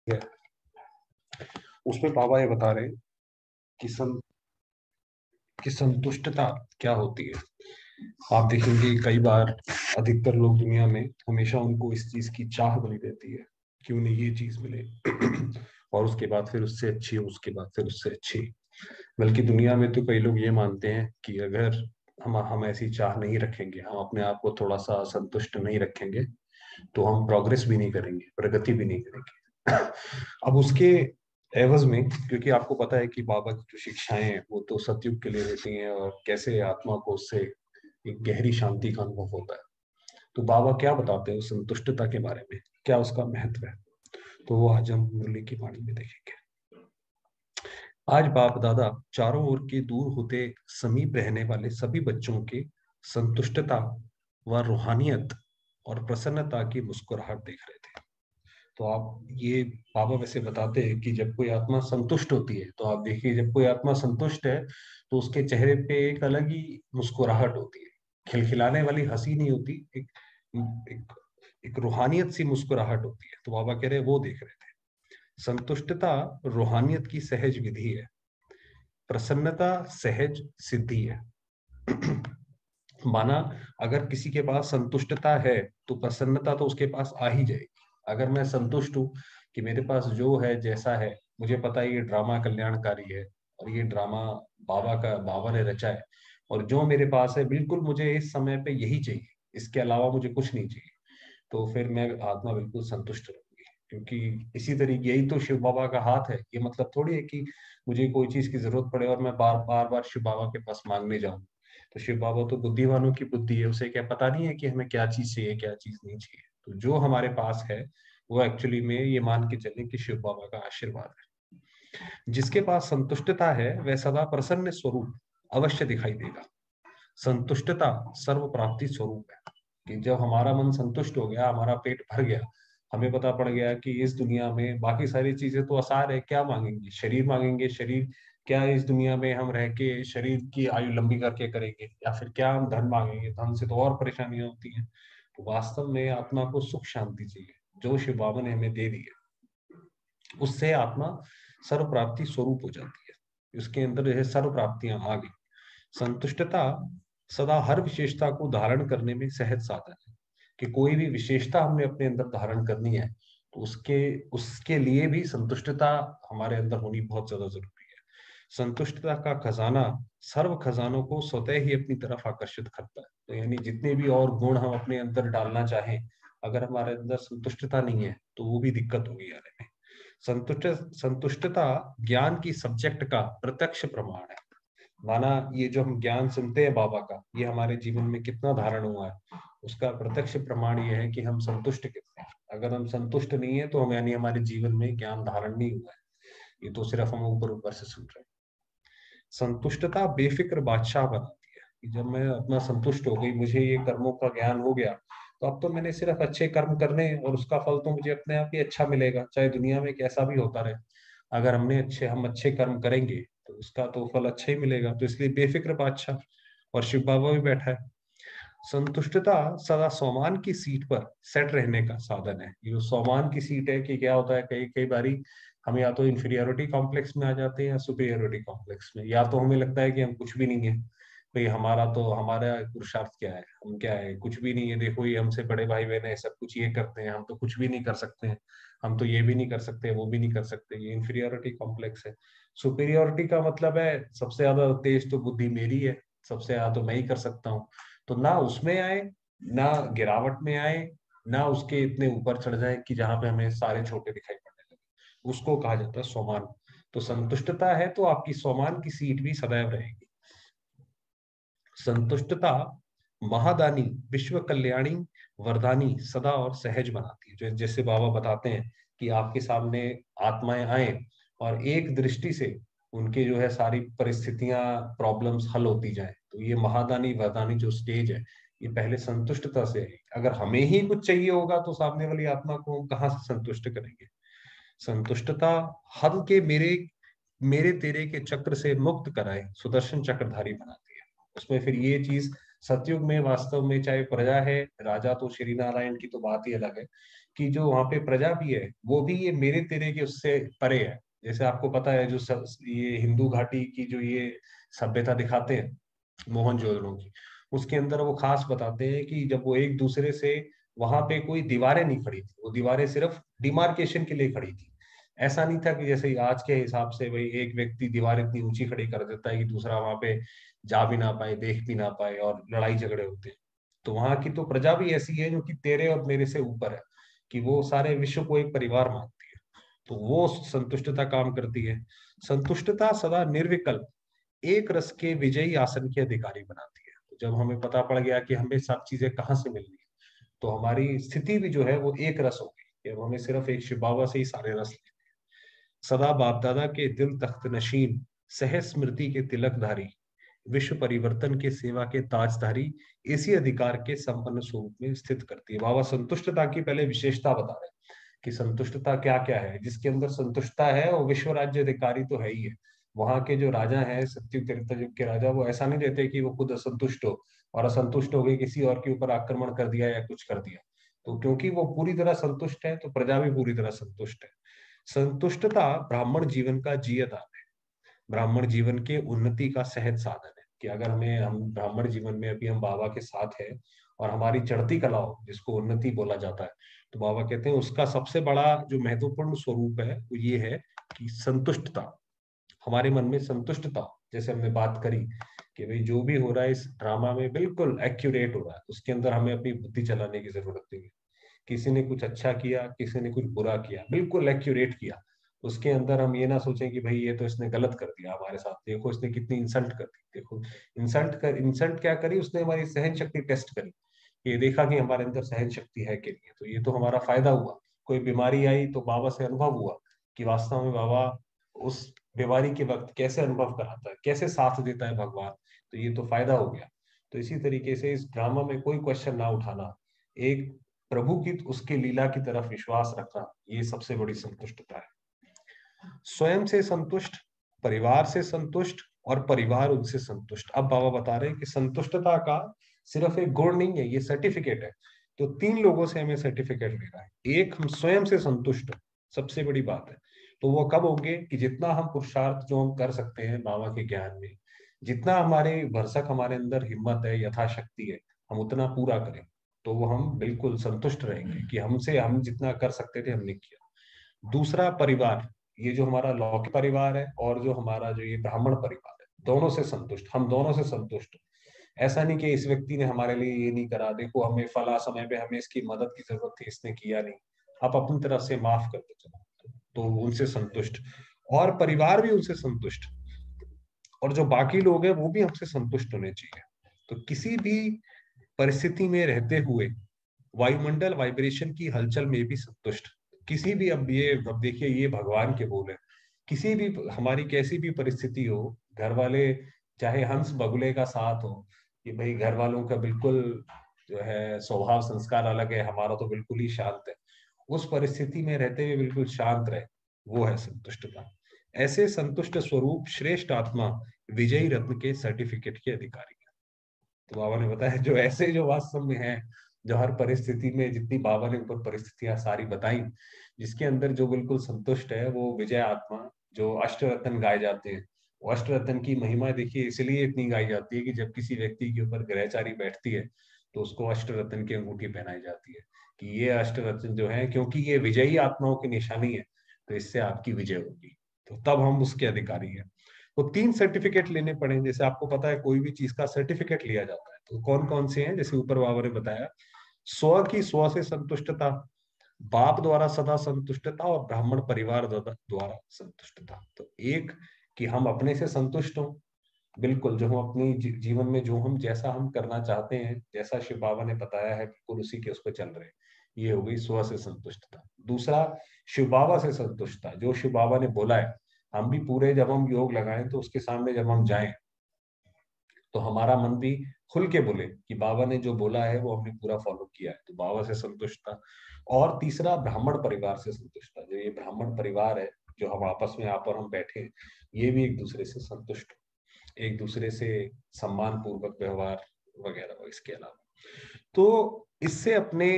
है, उसमें बाबा ये बता रहे हैं कि कि संतुष्टता क्या होती है। आप देखेंगे कई बार अधिकतर लोग दुनिया में हमेशा उनको इस चीज की चाह बनी रहती है कि उन्हें ये चीज मिले और उसके बाद फिर उससे अच्छी, उसके बाद फिर उससे अच्छी। बल्कि दुनिया में तो कई लोग ये मानते हैं कि अगर हम ऐसी चाह नहीं रखेंगे, हम अपने आप को थोड़ा सा संतुष्ट नहीं रखेंगे, तो हम प्रोग्रेस भी नहीं करेंगे, प्रगति भी नहीं करेंगे। अब उसके एवज में, क्योंकि आपको पता है कि बाबा की जो शिक्षाएं हैं वो तो सतयुग के लिए रहती हैं और कैसे आत्मा को उससे एक गहरी शांति का अनुभव होता है। तो बाबा क्या बताते हैं उस संतुष्टता के बारे में, क्या उसका महत्व है, तो वो आज हम मुरली की वाणी में देखेंगे। आज बाप दादा चारों ओर के दूर होते समीप रहने वाले सभी बच्चों के संतुष्टता व रूहानियत और प्रसन्नता की मुस्कुराहट देख रहे थे। तो आप ये बाबा वैसे बताते हैं कि जब कोई आत्मा संतुष्ट होती है, तो आप देखिए जब कोई आत्मा संतुष्ट है तो उसके चेहरे पे एक अलग ही मुस्कुराहट होती है, खिलखिलाने वाली हंसी नहीं होती, एक, एक रूहानियत सी मुस्कुराहट होती है। तो बाबा कह रहे हैं वो देख रहे थे। संतुष्टता रूहानियत की सहज विधि है, प्रसन्नता सहज सिद्धि है। माना अगर किसी के पास संतुष्टता है तो प्रसन्नता तो उसके पास आ ही जाएगी। अगर मैं संतुष्ट हूँ कि मेरे पास जो है जैसा है, मुझे पता है ये ड्रामा कल्याणकारी है और ये ड्रामा बाबा ने रचा है, और जो मेरे पास है बिल्कुल मुझे इस समय पे यही चाहिए, इसके अलावा मुझे कुछ नहीं चाहिए, तो फिर मैं आत्मा बिल्कुल संतुष्ट रहूंगी। क्योंकि इसी तरीके यही तो शिव बाबा का हाथ है। ये मतलब थोड़ी है कि मुझे कोई चीज की जरूरत पड़े और मैं बार बार शिव बाबा के पास मांगने जाऊं। तो शिव बाबा तो बुद्धिमानों की बुद्धि है, उसे क्या पता नहीं है कि हमें क्या चीज चाहिए क्या चीज नहीं चाहिए। तो जो हमारे पास है वो एक्चुअली में ये मान के चले कि शिव बाबा का आशीर्वाद है। जिसके पास संतुष्टता है वह सदा प्रसन्न स्वरूप अवश्य दिखाई देगा। संतुष्टता सर्व प्राप्ति स्वरूप है कि जब हमारा मन संतुष्ट हो गया, हमारा पेट भर गया, हमें पता पड़ गया कि इस दुनिया में बाकी सारी चीजें तो आसार है, क्या मांगेंगे, शरीर मांगेंगे, शरीर क्या इस दुनिया में हम रह के शरीर की आयु लंबी करके करेंगे, या फिर क्या हम धन मांगेंगे, धन से तो और परेशानियां होती हैं। तो वास्तव में आत्मा को सुख शांति चाहिए जो शिव बाबा ने हमें दे दी है, उससे आत्मा सर्व प्राप्ति स्वरूप हो जाती है। उसके अंदर यह सर्व प्राप्तियां आ गई। संतुष्टता सदा हर विशेषता को धारण करने में सहज साधन है कि कोई भी विशेषता हमने अपने अंदर धारण करनी है तो उसके उसके लिए भी संतुष्टता हमारे अंदर होनी बहुत ज्यादा जरूरी है। संतुष्टता का खजाना सर्व खजानों को स्वतः ही अपनी तरफ आकर्षित करता है। तो यानी जितने भी और गुण हम अपने अंदर डालना चाहें, अगर हमारे अंदर संतुष्टता नहीं है तो वो भी दिक्कत होगी आने में। संतुष्टता ज्ञान की सब्जेक्ट का प्रत्यक्ष प्रमाण है। माना ये जो हम ज्ञान सुनते हैं बाबा का, ये हमारे जीवन में कितना धारण हुआ है, उसका प्रत्यक्ष प्रमाण ये है कि हम संतुष्ट कितने हैं। अगर हम संतुष्ट नहीं है तो हम यानी हमारे जीवन में ज्ञान धारण नहीं हुआ है, ये तो सिर्फ हम ऊपर ऊपर से सुन रहे हैं। संतुष्टता बेफिक्र बादशाह बनाती है कि जब मैं अपना संतुष्ट हो गई, मुझे ये कर्मों का ज्ञान हो गया, तो अब तो मैंने सिर्फ अच्छे कर्म करने और उसका फल तो मुझे अपने आप ही अच्छा मिलेगा, चाहे दुनिया में कैसा भी होता रहे। अगर हम अच्छे कर्म करेंगे तो उसका तो फल अच्छा ही मिलेगा। तो इसलिए बेफिक्र बादशाह, और शिव बाबा भी बैठा है। संतुष्टता सदा सोमान की सीट पर सेट रहने का साधन है। ये जो सोमान की सीट है कि क्या होता है, कई कई बारी हम या तो इंफीरियोरिटी कॉम्प्लेक्स में आ जाते हैं या सुपीरियोरिटी कॉम्प्लेक्स में, या तो हमें लगता है कि हम कुछ भी नहीं है, भाई हमारा पुरुषार्थ क्या है, हम क्या है, कुछ भी नहीं है, देखो ये हमसे बड़े भाई बहन है, सब कुछ ये करते हैं, हम तो कुछ भी नहीं कर सकते हैं, हम तो ये भी नहीं कर सकते वो भी नहीं कर सकते। ये इंफीरियोरिटी कॉम्प्लेक्स है। सुपीरियोरिटी का मतलब है सबसे ज्यादा तेज तो बुद्धि मेरी है, सबसे ज्यादा तो मैं ही कर सकता हूँ। तो ना उसमें आए, ना गिरावट में आए, ना उसके इतने ऊपर चढ़ जाए कि जहां पे हमें सारे छोटे दिखाई पड़ने लगे, उसको कहा जाता है सोमान। तो संतुष्टता है तो आपकी सोमान की सीट भी सदैव रहेगी। संतुष्टता महादानी विश्व कल्याणी वरदानी सदा और सहज बनाती है। जैसे बाबा बताते हैं कि आपके सामने आत्माएं आए और एक दृष्टि से उनके जो है सारी परिस्थितियां प्रॉब्लम्स हल होती जाए, तो ये महादानी वरदानी जो स्टेज है, ये पहले संतुष्टता से है। अगर हमें ही कुछ चाहिए होगा तो सामने वाली आत्मा को हम कहाँ से संतुष्ट करेंगे। संतुष्टता हम के मेरे तेरे के चक्र से मुक्त कराए सुदर्शन चक्रधारी बनाती है। उसमें फिर ये चीज सतयुग में वास्तव में चाहे प्रजा है, राजा तो श्री नारायण की तो बात ही अलग है कि जो वहां पे प्रजा भी है वो भी ये मेरे तेरे के उससे परे है। जैसे आपको पता है जो ये हिंदू घाटी की जो ये सभ्यता दिखाते हैं मोहनजोदड़ो की, उसके अंदर वो खास बताते हैं कि जब वो एक दूसरे से, वहां पे कोई दीवारें नहीं खड़ी थी, वो दीवारें सिर्फ डिमार्केशन के लिए खड़ी थी। ऐसा नहीं था कि जैसे आज के हिसाब से भाई एक व्यक्ति दीवार इतनी ऊंची खड़ी कर देता है कि दूसरा वहां पे जा भी ना पाए, देख भी ना पाए, और लड़ाई झगड़े होते हैं। तो वहां की तो प्रजा भी ऐसी है जो कि तेरे और मेरे से ऊपर है, कि वो सारे विश्व को एक परिवार मानती है। तो वो संतुष्टता काम करती है। संतुष्टता सदा निर्विकल्प एक रस के विजयी आसन के अधिकारी बनाती है। तो जब हमें पता पड़ गया कि हमें सब चीजें कहाँ से मिलनी है, तो हमारी स्थिति भी जो है वो एक रस हो गई कि अब हमें सिर्फ एक शिव बाबा से ही सारे रस लेने हैं। सदा बाप दादा के दिल तख्त नशीन, सहज स्मृति के तिलकधारी, विश्व परिवर्तन के सेवा के ताजधारी, इसी अधिकार के संपन्न स्वरूप में स्थित करती है। बाबा संतुष्टता की पहले विशेषता बता रहे हैं कि संतुष्टता क्या क्या है। जिसके अंदर संतुष्टता है वो विश्व राज्य अधिकारी तो है ही है। वहां के जो राजा हैं, सत्युग त्रेता युग के राजा, वो ऐसा नहीं रहते कि वो खुद असंतुष्ट हो और असंतुष्ट हो गए किसी और के ऊपर आक्रमण कर दिया या कुछ कर दिया। तो क्योंकि वो पूरी तरह संतुष्ट है तो प्रजा भी पूरी तरह संतुष्ट है। संतुष्टता ब्राह्मण जीवन का जियता है, ब्राह्मण जीवन के उन्नति का सहज साधन है। कि अगर हम ब्राह्मण जीवन में अभी हम बाबा के साथ है और हमारी चढ़ती कला हो, जिसको उन्नति बोला जाता है, तो बाबा कहते हैं उसका सबसे बड़ा जो महत्वपूर्ण स्वरूप है वो ये है कि संतुष्टता, हमारे मन में संतुष्टता। जैसे हमने बात करी कि भाई जो भी हो रहा है इस ड्रामा में बिल्कुल एक्यूरेट हो रहा है, उसके अंदर हमें अपनी बुद्धि चलाने की जरूरत नहीं है। किसी ने कुछ अच्छा किया, किसी ने कुछ बुरा किया, बिल्कुल एक्यूरेट किया, उसके अंदर हम ये ना सोचें कि भाई ये तो इसने गलत कर दिया हमारे साथ, देखो इसने कितनी इंसल्ट कर दी, देखो इंसल्ट क्या करी उसने, हमारी सहन शक्ति टेस्ट करी, ये देखा कि हमारे अंदर सहन शक्ति है कि नहीं है, तो ये तो हमारा फायदा हुआ। कोई बीमारी आई तो बाबा से अनुभव हुआ कि वास्तव में बाबा उस बीमारी के वक्त कैसे अनुभव कराता है, कैसे साथ देता है भगवान, तो ये तो फायदा हो गया। तो इसी तरीके से इस ड्रामा में कोई क्वेश्चन ना उठाना, एक प्रभु की उसके लीला की तरफ विश्वास रखना, ये सबसे बड़ी संतुष्टता है। स्वयं से संतुष्ट, परिवार से संतुष्ट, और परिवार उनसे संतुष्ट। अब बाबा बता रहे हैं कि संतुष्टता का सिर्फ एक गुण नहीं है, ये सर्टिफिकेट है। तो 3 लोगों से हमें सर्टिफिकेट लेना है। एक, हम स्वयं से संतुष्ट हो, सबसे बड़ी बात है। तो वो कब होंगे कि जितना हम पुरुषार्थ जो हम कर सकते हैं बाबा के ज्ञान में, जितना हमारे भरसक हमारे अंदर हिम्मत है, यथाशक्ति है, हम उतना पूरा करें, तो वो हम बिल्कुल संतुष्ट रहेंगे कि हमसे हम जितना कर सकते थे हमने किया। दूसरा, परिवार, ये जो हमारा लौकिक परिवार है और जो हमारा जो ये ब्राह्मण परिवार है, दोनों से संतुष्ट, हम दोनों से संतुष्ट हैं। ऐसा नहीं कि इस व्यक्ति ने हमारे लिए ये नहीं करा, देखो हमें फला समय पे हमें इसकी मदद की जरूरत थी, इसने किया नहीं, आप अपनी तरफ से माफ करते चलो, तो उनसे संतुष्ट। और परिवार भी उनसे संतुष्ट, और जो बाकी लोग हैं वो भी हमसे संतुष्ट होने चाहिए। तो किसी भी परिस्थिति में रहते हुए वायुमंडल वाइब्रेशन की हलचल में भी संतुष्ट, किसी भी, अब देखिए ये भगवान के बोल है, किसी भी हमारी कैसी भी परिस्थिति हो, घर वाले चाहे हंस बगुले का साथ हो, कि भाई घर वालों का बिल्कुल जो है स्वभाव संस्कार अलग है, हमारा तो बिल्कुल ही शांत है, उस परिस्थिति में रहते हुए बिल्कुल शांत रहे, वो है संतुष्टता। ऐसे संतुष्ट स्वरूप श्रेष्ठ आत्मा विजयी रत्न के सर्टिफिकेट के अधिकारी है। तो बाबा ने बताया जो ऐसे जो वास्तव में है, जो हर परिस्थिति में, जितनी बाबा ने ऊपर परिस्थितियां सारी बताई, जिसके अंदर जो बिल्कुल संतुष्ट है, वो विजय आत्मा, जो अष्टरत्न गाए जाते हैं। वो अष्टरत्न की महिमा देखिए इसलिए इतनी गाई जाती है कि जब किसी व्यक्ति के ऊपर ग्रहचारी बैठती है तो उसको अष्टरत्न की अंगूठी पहनाई जाती है कि ये अष्टरत्न जो है, क्योंकि ये विजयी आत्माओं की निशानी है, तो इससे आपकी विजय होगी, तो तब हम उसके अधिकारी हैं। तो 3 सर्टिफिकेट लेने पड़े, जैसे आपको पता है कोई भी चीज का सर्टिफिकेट लिया जाता है, तो कौन कौन से हैं, जैसे ऊपर बाबा ने बताया, स्व की स्व से संतुष्टता, बाप द्वारा सदा संतुष्टता, और ब्राह्मण परिवार द्वारा संतुष्टता। तो एक, कि हम अपने से संतुष्ट हों, बिल्कुल जो हम अपनी जीवन में जो हम जैसा हम करना चाहते हैं, जैसा शिव बाबा ने बताया है बिल्कुल उसी के उस पर चल रहे हैं, ये हो गई स्व से संतुष्टता। दूसरा, शिव बाबा से संतुष्टता, जो शिव बाबा ने बोला है, हम भी पूरे जब हम योग लगाएं तो उसके सामने जब हम जाएं तो हमारा मन भी खुल के बोले कि बाबा ने जो बोला है वो हमने पूरा फॉलो किया है, तो बाबा से संतुष्ट था। और तीसरा, ब्राह्मण परिवार से संतुष्ट था, जो ये ब्राह्मण परिवार है, जो हम आपस में यहाँ पर हम बैठे हैं, ये भी एक दूसरे से संतुष्ट हो, एक दूसरे से सम्मान पूर्वक व्यवहार वगैरह इसके अलावा। तो इससे अपने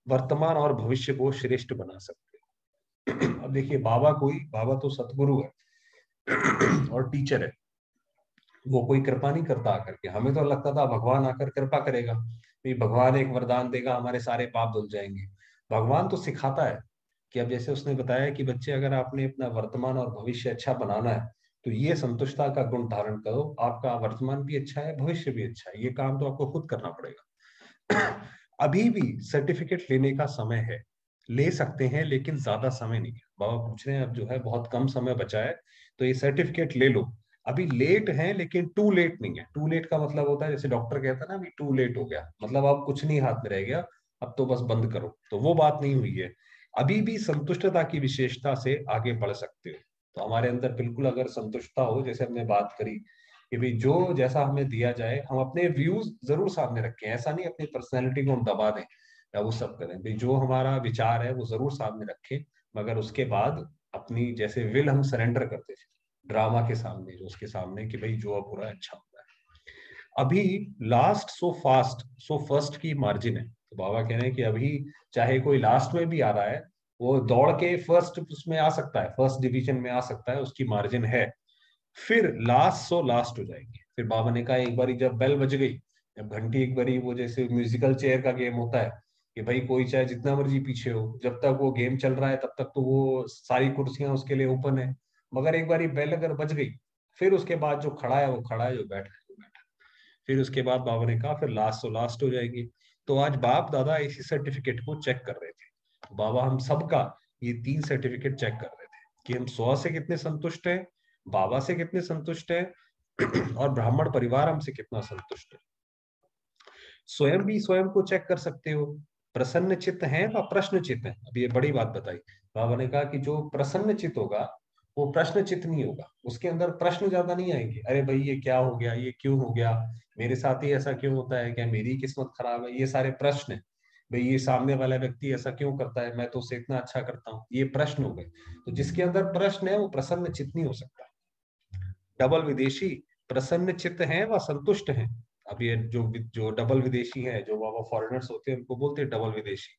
वर्तमान और भविष्य को श्रेष्ठ बना सकते हो। अब देखिए, बाबा तो सतगुरु है और टीचर है। वो कोई कृपा नहीं करता आकर के। हमें तो लगता था भगवान आकर कृपा करेगा, भी भगवान एक वरदान देगा, हमारे सारे पाप धुल जाएंगे। भगवान तो सिखाता है कि अब जैसे उसने बताया कि बच्चे, अगर आपने अपना वर्तमान और भविष्य अच्छा बनाना है तो ये संतुष्टता का गुण धारण करो। आपका वर्तमान भी अच्छा है, भविष्य भी अच्छा है, ये काम तो आपको खुद करना पड़ेगा। अभी भी सर्टिफिकेट लेने का समय है, ले सकते हैं, लेकिन ज्यादा समय नहीं है। बाबा पूछ रहे हैं अब जो है बहुत कम समय बचा है, तो ये सर्टिफिकेट ले लो। अभी लेट है लेकिन टू लेट नहीं है। टू लेट का मतलब होता है, जैसे डॉक्टर कहता है ना, अभी टू लेट हो गया, मतलब अब कुछ नहीं हाथ में रह गया, अब तो बस बंद करो। तो वो बात नहीं हुई है। अभी भी संतुष्टता की विशेषता से आगे बढ़ सकते हो। तो हमारे अंदर बिल्कुल अगर संतुष्टता हो, जैसे हमने बात करी कि भाई जो जैसा हमें दिया जाए, हम अपने व्यूज जरूर सामने रखें। ऐसा नहीं अपनी पर्सनैलिटी को हम दबा दें या वो सब करें। भाई जो हमारा विचार है वो जरूर सामने रखें, मगर उसके बाद अपनी जैसे विल हम सरेंडर करते थे ड्रामा के सामने, जो उसके सामने कि भाई जो अब हो रहा है अच्छा हो रहा है। अभी last so fast so first की मार्जिन है। तो बाबा कह रहे हैं कि अभी चाहे कोई लास्ट में भी आ रहा है, वो दौड़ के फर्स्ट उसमें आ सकता है, फर्स्ट डिवीजन में आ सकता है, उसकी मार्जिन है। फिर लास्ट सो लास्ट हो जाएंगे। फिर बाबा ने कहा एक बारी जब बेल बज गई, जब घंटी एक बारी, वो जैसे म्यूजिकल चेयर का गेम होता है कि भाई कोई चाहे जितना मर्जी पीछे हो, जब तक वो गेम चल रहा है तब तक तो वो सारी कुर्सियां उसके लिए ओपन है। मगर एक बारी बेल अगर बज गई, फिर उसके बाद जो खड़ा है वो खड़ा है, जो बैठा है वो बैठा है। फिर उसके बाद बाबा ने कहा फिर लास्ट तो लास्ट हो जाएगी। तो आज बाप दादा इसी सर्टिफिकेट को चेक कर रहे थे। बाबा हम सबका ये 3 सर्टिफिकेट चेक कर रहे थे कि हम 100 से कितने संतुष्ट हैं, बाबा से कितने संतुष्ट हैं और ब्राह्मण परिवार हमसे कितना संतुष्ट है। स्वयं भी स्वयं को चेक कर सकते हो, प्रसन्न चित्त है व प्रश्न चित्त है। अब ये बड़ी बात बताई। बाबा ने कहा कि जो प्रसन्न चित्त होगा वो प्रश्न चित्त नहीं होगा, उसके अंदर प्रश्न ज्यादा नहीं आएंगे। अरे भाई ये क्या हो गया, ये क्यों हो गया, मेरे साथ ही ऐसा क्यों होता है, क्या मेरी किस्मत खराब है, ये सारे प्रश्न है। भाई ये सामने वाला व्यक्ति ऐसा क्यों करता है, मैं तो उससे इतना अच्छा करता हूँ, ये प्रश्न हो गए। तो जिसके अंदर प्रश्न है वो प्रसन्न चित्त नहीं हो सकता। डबल विदेशी प्रसन्न चित्त हैं व संतुष्ट हैं। अब ये जो जो डबल विदेशी हैं, जो बाबा फॉरेनर्स होते हैं, उनको बोलते हैं डबल विदेशी।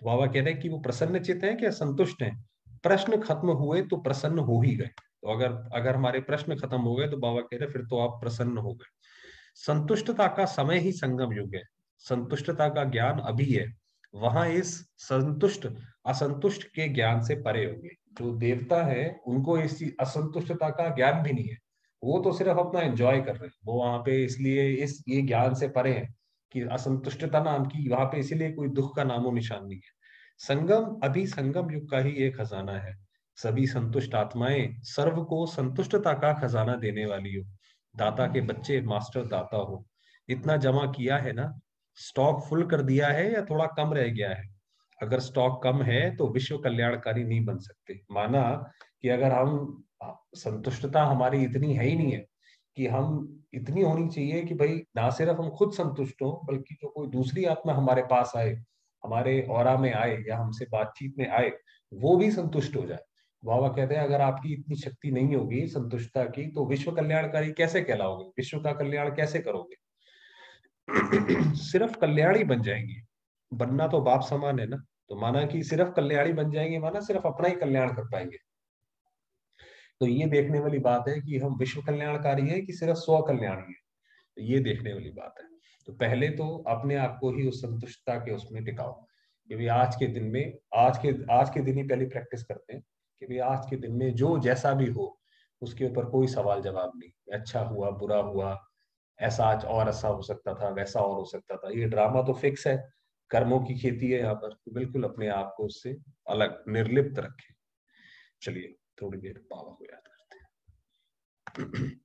तो बाबा कह रहे हैं कि वो प्रसन्न चित्त हैं क्या संतुष्ट हैं। प्रश्न खत्म हुए तो प्रसन्न हो ही गए। तो अगर अगर हमारे प्रश्न खत्म हो गए तो बाबा कह रहे हैं फिर तो आप प्रसन्न हो गए। संतुष्टता का समय ही संगम युग है। संतुष्टता का ज्ञान अभी है, वहां इस संतुष्ट असंतुष्ट के ज्ञान से परे होंगे। जो देवता है उनको इस असंतुष्टता का ज्ञान भी नहीं है, वो तो सिर्फ अपना एंजॉय कर रहे हैं। वो वहां पे इसलिए इस ये ज्ञान से परे है कि असंतुष्टता नाम की वहां पे, इसीलिए कोई दुख का नामो निशान नहीं है। संगम अभी संगम युग का ही एक खजाना है। सभी संतुष्ट आत्माएं सर्व को संतुष्टता का खजाना देने वाली हो। दाता के बच्चे मास्टर दाता हो। इतना जमा किया है ना, स्टॉक फुल कर दिया है या थोड़ा कम रह गया है। अगर स्टॉक कम है तो विश्व कल्याणकारी नहीं बन सकते। माना कि अगर हम, संतुष्टता हमारी इतनी है ही नहीं है कि हम, इतनी होनी चाहिए कि भाई ना सिर्फ हम खुद संतुष्ट हो, बल्कि जो कोई दूसरी आत्मा हमारे पास आए, हमारे ऑरा में आए या हमसे बातचीत में आए, वो भी संतुष्ट हो जाए। बाबा कहते हैं अगर आपकी इतनी शक्ति नहीं होगी संतुष्टता की, तो विश्व कल्याणकारी कैसे कहलाओगे, विश्व का कल्याण कैसे करोगे। सिर्फ कल्याणी बन जाएंगे। बनना तो बाप समान है ना। तो माना कि सिर्फ कल्याणी बन जाएंगे, माना सिर्फ अपना ही कल्याण कर पाएंगे। तो ये देखने वाली बात है कि हम विश्व कल्याणकारी है कि सिर्फ स्व कल्याणी है। तो ये देखने वाली बात है। तो पहले तो अपने आप को ही उस संतुष्टता के उसमें टिकाओ कि भाई आज के दिन में, आज के दिन ही पहले प्रैक्टिस करते हैं कि भाई आज के दिन में जो जैसा भी हो उसके ऊपर कोई सवाल जवाब नहीं। अच्छा हुआ बुरा हुआ, ऐसा आज और ऐसा हो सकता था, वैसा और हो सकता था, ये ड्रामा तो फिक्स है। कर्मों की खेती है यहाँ पर, तो बिल्कुल अपने आप को उससे अलग निर्लिप्त रखें। चलिए थोड़ी देर बाबा को याद करते हैं।